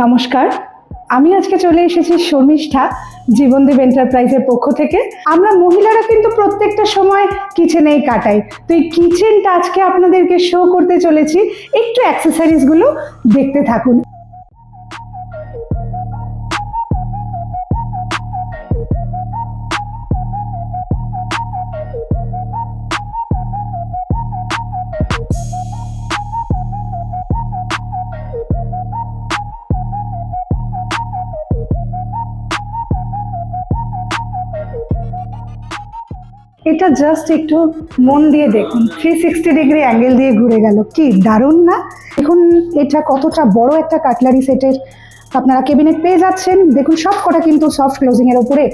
নমস্কার, আমি আজকে চলে এসেছি শর্মিষ্ঠা জীবনদীপ এন্টারপ্রাইজের পক্ষ থেকে। আমরা মহিলারা কিন্তু প্রত্যেকটা সময় কিচেনেই কাটাই, তো এই কিচেনটা আজকে আপনাদেরকে শো করতে চলেছি। একটু অ্যাক্সেসরিজগুলো দেখতে থাকুন। এটা জাস্ট একটু মন দিয়ে দেখুন, 360 ডিগ্রি অ্যাঙ্গেল দিয়ে ঘুরে গেল, কি দারুণ না? দেখুন এটা কতটা বড় একটা কাটলারি সেটের আপনারা ক্যাবিনেট পেয়ে যাচ্ছেন। দেখুন সব কটা কিন্তু সফট ক্লোজিং এর উপরে